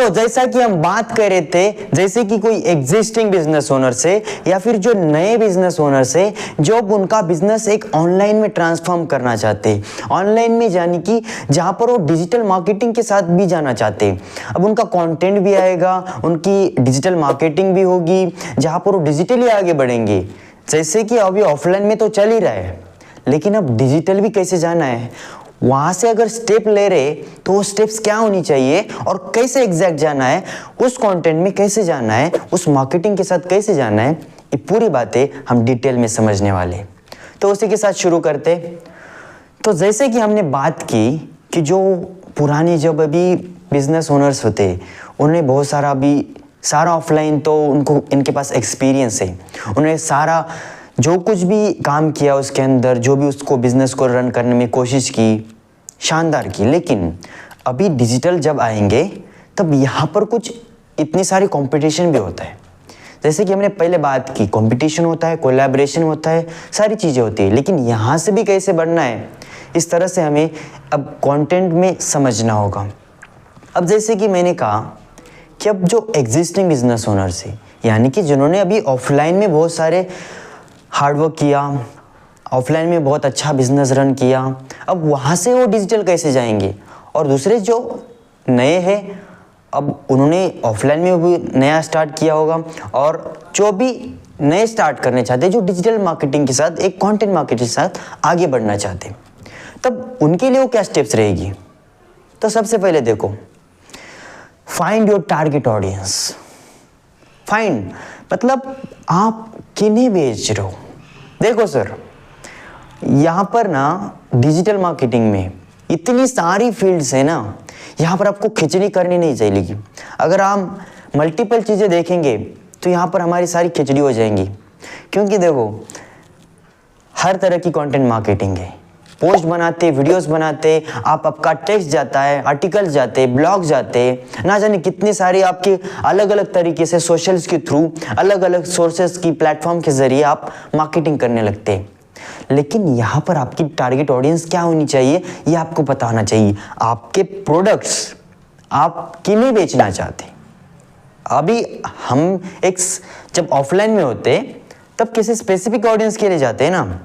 जैसा कि हम बात कर रहे थे, जैसे कि कोई एग्जिस्टिंग बिजनेस ओनर से या फिर जो नए बिजनेस ओनर से जो उनका बिजनेस एक ऑनलाइन में ट्रांसफॉर्म करना चाहते हैं, ऑनलाइन में यानी कि जहां पर वो डिजिटल मार्केटिंग के साथ भी जाना चाहते हैं। अब उनका कंटेंट भी आएगा, उनकी डिजिटल मार्केटिंग भी होगी, जहां पर वो डिजिटली आगे बढ़ेंगे। जैसे कि अभी ऑफलाइन में तो चल ही रहा है, लेकिन अब डिजिटल भी कैसे जाना है, वहां से अगर स्टेप ले रहे तो वो स्टेप्स क्या होनी चाहिए और कैसे एग्जैक्ट जाना है, उस कंटेंट में कैसे जाना है, उस मार्केटिंग के साथ कैसे जाना है, ये पूरी बातें हम डिटेल में समझने वाले। तो उसी के साथ शुरू करते। तो जैसे कि हमने बात की कि जो पुराने जब अभी बिजनेस ओनर्स होते उन्हें बहुत सारा अभी सारा ऑफलाइन तो उनको इनके पास एक्सपीरियंस है, उन्हें सारा जो कुछ भी काम किया उसके अंदर, जो भी उसको बिजनेस को रन करने में कोशिश की, शानदार की। लेकिन अभी डिजिटल जब आएंगे तब यहाँ पर कुछ इतनी सारी कंपटीशन भी होता है। जैसे कि हमने पहले बात की, कंपटीशन होता है, कोलैबोरेशन होता है, सारी चीज़ें होती है, लेकिन यहाँ से भी कैसे बढ़ना है, इस तरह से हमें अब कंटेंट में समझना होगा। अब जैसे कि मैंने कहा कि अब जो एग्जिस्टिंग बिजनेस ओनर्स है, यानी कि जिन्होंने अभी ऑफलाइन में बहुत सारे हार्डवर्क किया, ऑफलाइन में बहुत अच्छा बिजनेस रन किया, अब वहाँ से वो डिजिटल कैसे जाएंगे। और दूसरे जो नए हैं, अब उन्होंने ऑफलाइन में भी नया स्टार्ट किया होगा, और जो भी नए स्टार्ट करने चाहते हैं, जो डिजिटल मार्केटिंग के साथ, एक कंटेंट मार्केटिंग के साथ आगे बढ़ना चाहते हैं, तब उनके लिए वो क्या स्टेप्स रहेगी। तो सबसे पहले देखो, find your target audience. Find मतलब आप किन्हें बेच रहे हो। देखो सर, यहाँ पर ना डिजिटल मार्केटिंग में इतनी सारी फील्ड्स है ना, यहाँ पर आपको खिचड़ी करनी नहीं चाहिए। अगर हम मल्टीपल चीज़ें देखेंगे तो यहाँ पर हमारी सारी खिचड़ी हो जाएंगी, क्योंकि देखो हर तरह की कंटेंट मार्केटिंग है। पोस्ट बनाते, वीडियोस बनाते, आपका टेक्स्ट जाता है, आर्टिकल जाते, ब्लॉग जाते, ना जाने कितने सारे आपके अलग अलग तरीके से सोशल्स के थ्रू, अलग अलग सोर्सेस की प्लेटफॉर्म के जरिए आप मार्केटिंग करने लगते हैं। लेकिन यहाँ पर आपकी टारगेट ऑडियंस क्या होनी चाहिए, ये आपको पता होना चाहिए। आपके प्रोडक्ट्स आप किन्हें बेचना चाहते हैं। अभी हम जब ऑफलाइन में होते तब किसी स्पेसिफिक ऑडियंस के लिए जाते हैं ना,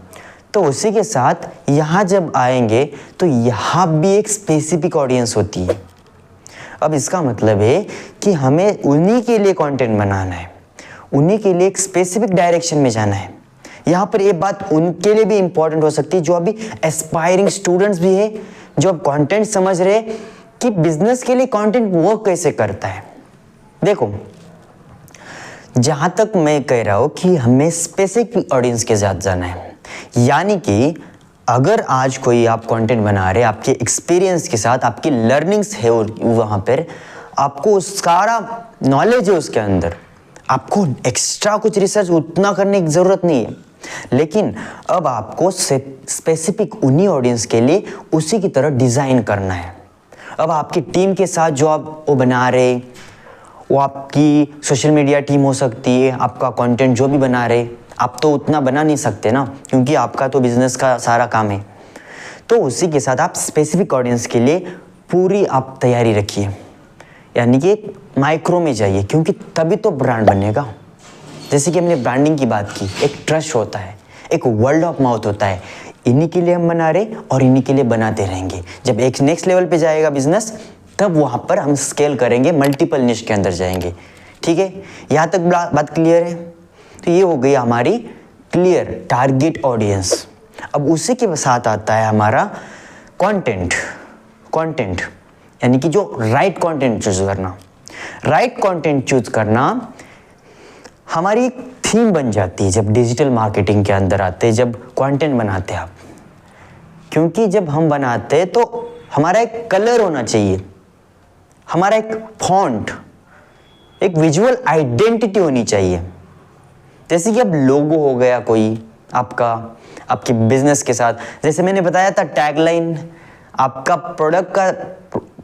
तो उसी के साथ यहाँ जब आएंगे तो यहाँ भी एक स्पेसिफिक ऑडियंस होती है। अब इसका मतलब है कि हमें उन्हीं के लिए कंटेंट बनाना है, उन्हीं के लिए एक स्पेसिफिक डायरेक्शन में जाना है। यहाँ पर एक बात उनके लिए भी इंपॉर्टेंट हो सकती है जो अभी एस्पायरिंग स्टूडेंट्स भी है, जो अब कंटेंट समझ रहे कि बिजनेस के लिए कंटेंट वर्क कैसे करता है। देखो, जहाँ तक मैं कह रहा हूँ कि हमें स्पेसिफिक ऑडियंस के साथ जाना है, यानी कि अगर आज कोई आप कंटेंट बना रहे, आपके एक्सपीरियंस के साथ, आपकी लर्निंग्स है वहाँ पर, आपको सारा नॉलेज है उसके अंदर, आपको एक्स्ट्रा कुछ रिसर्च उतना करने की ज़रूरत नहीं है। लेकिन अब आपको स्पेसिफिक उन्हीं ऑडियंस के लिए उसी की तरह डिज़ाइन करना है। अब आपकी टीम के साथ जो आप वो बना रहे, वो आपकी सोशल मीडिया टीम हो सकती है, आपका कंटेंट जो भी बना रहे, आप तो उतना बना नहीं सकते ना, क्योंकि आपका तो बिजनेस का सारा काम है। तो उसी के साथ आप स्पेसिफिक ऑडियंस के लिए पूरी आप तैयारी रखिए, यानी कि माइक्रो में जाइए, क्योंकि तभी तो ब्रांड बनेगा। जैसे कि हमने ब्रांडिंग की बात की, एक ट्रस्ट होता है, एक वर्ड ऑफ माउथ होता है, इन्हीं के लिए हम बना रहे और इन्हीं के लिए बनाते रहेंगे। जब एक नेक्स्ट लेवल पे जाएगा बिजनेस, तब वहाँ पर हम स्केल करेंगे, मल्टीपल निश के अंदर जाएंगे। ठीक है, यहाँ तक बात क्लियर है। तो ये हो गई हमारी क्लियर टारगेट ऑडियंस। अब उसी के साथ आता है हमारा कंटेंट यानी कि जो राइट कंटेंट चूज करना। राइट कंटेंट चूज करना हमारी एक थीम बन जाती है जब डिजिटल मार्केटिंग के अंदर आते हैं, जब कंटेंट बनाते हैं आप। क्योंकि जब हम बनाते हैं तो हमारा एक कलर होना चाहिए, हमारा एक फॉन्ट, एक विजुअल आइडेंटिटी होनी चाहिए। जैसे कि अब लोगो हो गया कोई आपके बिजनेस के साथ, जैसे मैंने बताया था टैगलाइन, आपका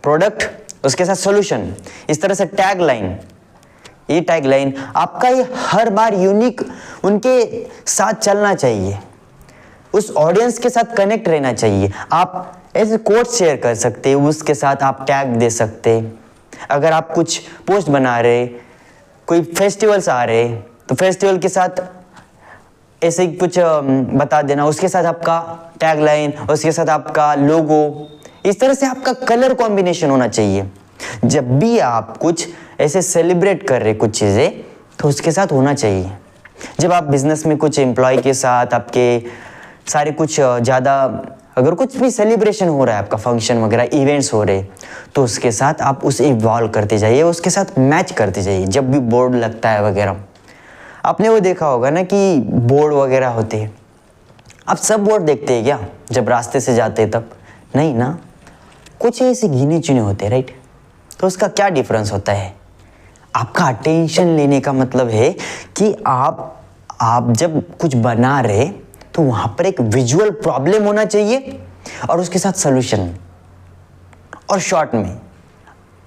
प्रोडक्ट उसके साथ सॉल्यूशन, इस तरह से टैगलाइन, ये टैगलाइन आपका ये हर बार यूनिक उनके साथ चलना चाहिए, उस ऑडियंस के साथ कनेक्ट रहना चाहिए। आप ऐसे कोट शेयर कर सकते हैं, उसके साथ आप टैग दे सकते हैं। अगर आप कुछ पोस्ट बना रहे, कोई फेस्टिवल्स आ रहे, तो फेस्टिवल के साथ ऐसे ही कुछ बता देना, उसके साथ आपका टैगलाइन, उसके साथ आपका लोगो, इस तरह से आपका कलर कॉम्बिनेशन होना चाहिए। जब भी आप कुछ ऐसे सेलिब्रेट कर रहे कुछ चीज़ें, तो उसके साथ होना चाहिए। जब आप बिजनेस में कुछ एम्प्लॉय के साथ आपके सारे कुछ ज़्यादा, अगर कुछ भी सेलिब्रेशन हो रहा है, आपका फंक्शन वगैरह इवेंट्स हो रहे, तो उसके साथ आप उसे इवॉल्व करते जाइए, उसके साथ मैच करते जाइए। जब भी बोर्ड लगता है वगैरह, आपने वो देखा होगा ना कि बोर्ड वगैरह होते हैं, आप सब बोर्ड देखते हैं क्या जब रास्ते से जाते हैं? तब नहीं ना, कुछ ऐसे गिने चुने होते हैं, राइट? तो उसका क्या डिफरेंस होता है? आपका अटेंशन लेने का मतलब है कि आप जब कुछ बना रहे, तो वहाँ पर एक विजुअल प्रॉब्लम होना चाहिए और उसके साथ सॉल्यूशन, और शॉर्ट में,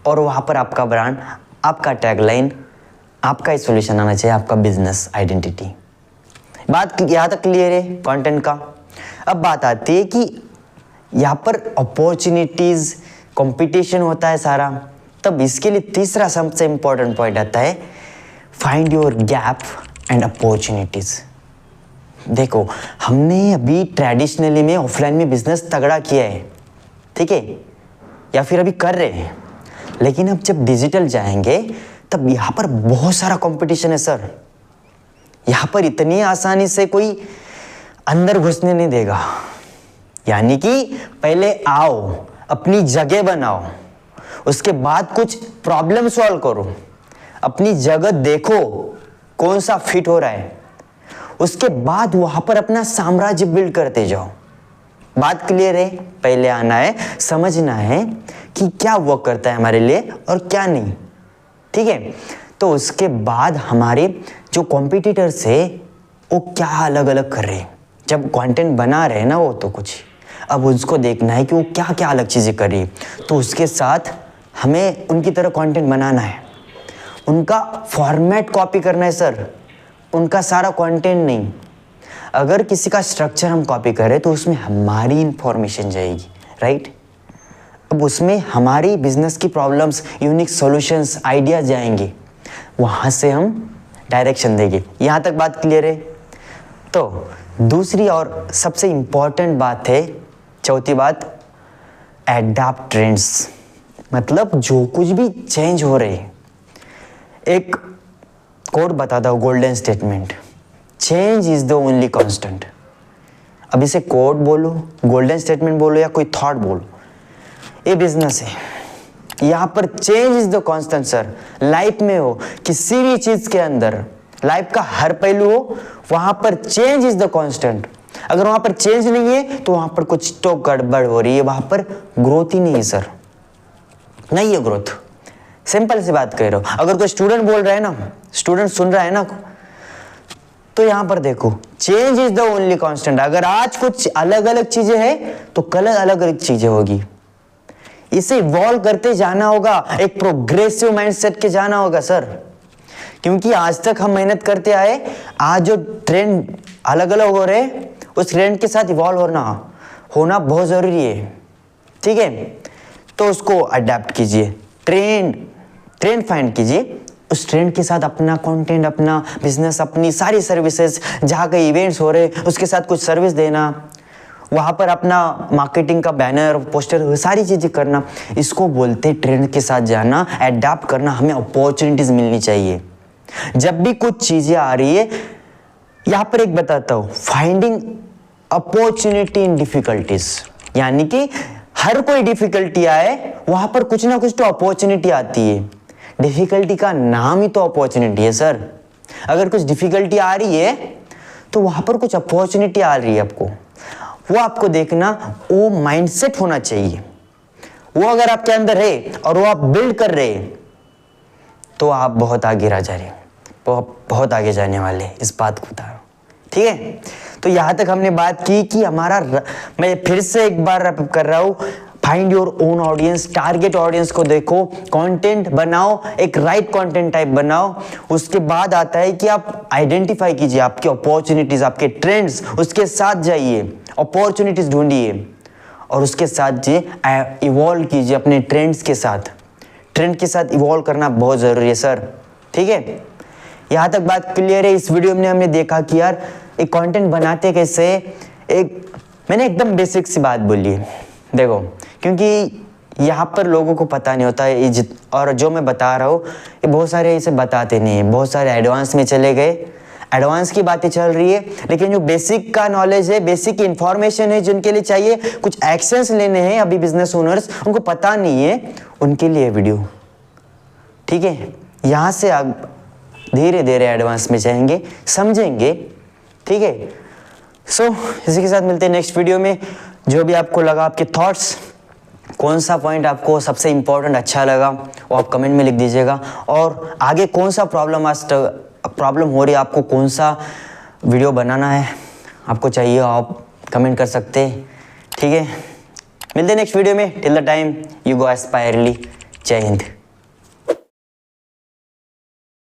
और वहाँ पर आपका ब्रांड, आपका टैगलाइन, आपका ही सॉल्यूशन आना चाहिए, आपका बिजनेस आइडेंटिटी। बात यहाँ तक क्लियर है कंटेंट का। अब बात आती है कि यहाँ पर अपॉर्चुनिटीज़, कंपटीशन होता है सारा, तब इसके लिए तीसरा सबसे इम्पोर्टेंट पॉइंट आता है, find your gap and opportunities. देखो, हमने अभी ट्रेडिशनली में ऑफलाइन में बिजनेस तगड़ा किया है, ठीक है, या फिर अभी कर रहे हैं, लेकिन अब जब डिजिटल जाएंगे तब यहाँ पर बहुत सारा कंपटीशन है सर। यहाँ पर इतनी आसानी से कोई अंदर घुसने नहीं देगा। यानी कि पहले आओ, अपनी जगह बनाओ, उसके बाद कुछ प्रॉब्लम सॉल्व करो, अपनी जगह देखो कौन सा फिट हो रहा है, उसके बाद वहां पर अपना साम्राज्य बिल्ड करते जाओ। बात क्लियर है? पहले आना है, समझना है कि क्या वर्क करता है हमारे लिए और क्या नहीं, ठीक है? तो उसके बाद हमारे जो कॉम्पिटिटर्स है वो क्या अलग अलग कर रहे हैं, जब कंटेंट बना रहे हैं ना वो, तो कुछ अब उसको देखना है कि वो क्या क्या अलग चीज़ें कर रही है, तो उसके साथ हमें उनकी तरह कंटेंट बनाना है, उनका फॉर्मेट कॉपी करना है सर, उनका सारा कंटेंट नहीं। अगर किसी का स्ट्रक्चर हम कॉपी करें तो उसमें हमारी इंफॉर्मेशन जाएगी, राइट? अब उसमें हमारी बिजनेस की प्रॉब्लम्स, यूनिक सॉल्यूशंस, आइडियाज जाएंगे, वहाँ से हम डायरेक्शन देंगे। यहाँ तक बात क्लियर है? तो दूसरी और सबसे इम्पॉर्टेंट बात है, चौथी बात, एडाप्ट ट्रेंड्स। मतलब जो कुछ भी चेंज हो रहे, एक कोड बताता हूँ, golden statement, change is the only constant. अब इसे कोड बोलो, गोल्डन स्टेटमेंट बोलो या कोई थॉट बोलो, ये बिजनेस है, यहाँ पर change is the constant sir. Life में हो, किसी भी चीज के अंदर, लाइफ का हर पहलू हो, वहां पर चेंज इज द कांस्टेंट। अगर वहां पर चेंज नहीं है तो वहां पर कुछ तो गड़बड़ हो रही है, वहां पर ग्रोथ ही नहीं है सर, नहीं है ग्रोथ। सिंपल सी बात कह रहा हूं, अगर कोई स्टूडेंट बोल रहा है ना, स्टूडेंट सुन रहा है ना, तो यहां पर देखो, change is the only constant. अगर आज कुछ अलग अलग चीजें हैं तो कल अलग अलग चीजें होगी। इसे इवॉल्व करते जाना होगा, एक प्रोग्रेसिव माइंडसेट के जाना होगा सर, क्योंकि आज तक हम मेहनत करते आए, आज जो ट्रेंड अलग अलग हो रहे हैं उस ट्रेंड के साथ इवॉल्व होना बहुत जरूरी है, ठीक है? तो उसको अडेप्ट कीजिए, ट्रेंड फाइंड कीजिए, उस ट्रेंड के साथ अपना कंटेंट, अपना बिजनेस, अपनी सारी सर्विसेज, जहाँ कहीं इवेंट्स हो रहे उसके साथ कुछ सर्विस देना, वहाँ पर अपना मार्केटिंग का बैनर, पोस्टर, सारी चीज़ें करना, इसको बोलते ट्रेंड के साथ जाना, अडेप्ट करना। हमें अपॉर्चुनिटीज मिलनी चाहिए जब भी कुछ चीज़ें आ रही है। यहाँ पर एक बताता हूँ, फाइंडिंग अपॉर्चुनिटी इन डिफिकल्टीज, यानी कि हर कोई डिफिकल्टी आए वहाँ पर कुछ ना कुछ तो अपॉर्चुनिटी आती है। डिफिकल्टी का नाम ही तो अपॉर्चुनिटी है सर। अगर कुछ डिफिकल्टी आ रही है तो वहाँ पर कुछ अपॉर्चुनिटी आ रही है आपको, वो आपको देखना, वो माइंडसेट होना चाहिए। वो अगर आपके अंदर है और वो आप बिल्ड कर रहे हैं तो आप बहुत आगे जा रहे हैं, बहुत आगे जाने वाले, इस बात को बता रहा हूँ, ठीक है? तो यहाँ तक हमने बात की कि हमारा, मैं फिर से एक बार रैप कर रहा हूँ, find your own audience, target audience को देखो, कंटेंट बनाओ, एक राइट कंटेंट टाइप बनाओ। उसके बाद आता है कि आप आइडेंटिफाई कीजिए आपकी अपॉर्चुनिटीज, आपके ट्रेंड्स, उसके साथ जाइए, अपॉर्चुनिटीज ढूंढिए और उसके साथ इवॉल्व कीजिए अपने ट्रेंड्स के साथ। ट्रेंड के साथ इवॉल्व करना बहुत ज़रूरी है सर। ठीक है, यहाँ तक बात क्लियर है। इस वीडियो में हमने देखा कि यार एक कंटेंट बनाते कैसे, मैंने एकदम बेसिक सी बात बोली है देखो, क्योंकि यहाँ पर लोगों को पता नहीं होता है और जो मैं बता रहा हूँ ये बहुत सारे इसे बताते नहीं है, बहुत सारे एडवांस में चले गए, एडवांस की बातें चल रही है, लेकिन जो बेसिक का नॉलेज है, बेसिक इंफॉर्मेशन है, जिनके लिए चाहिए कुछ एक्शंस लेने हैं अभी बिजनेस ओनर्स, उनको पता नहीं है, उनके लिए वीडियो। ठीक है, यहाँ से आप धीरे धीरे एडवांस में जाएंगे, समझेंगे। ठीक है, सो इसी के साथ मिलते हैं नेक्स्ट वीडियो में। जो भी आपको लगा, आपके थॉट्स, कौन सा पॉइंट आपको सबसे इम्पोर्टेंट अच्छा लगा वो आप कमेंट में लिख दीजिएगा, और आगे कौन सा प्रॉब्लम हो रही है, आपको कौन सा वीडियो बनाना है आपको चाहिए, आप कमेंट कर सकते हैं। ठीक है, मिलते हैं नेक्स्ट वीडियो में। Till the time you go aspirely. जय हिंद।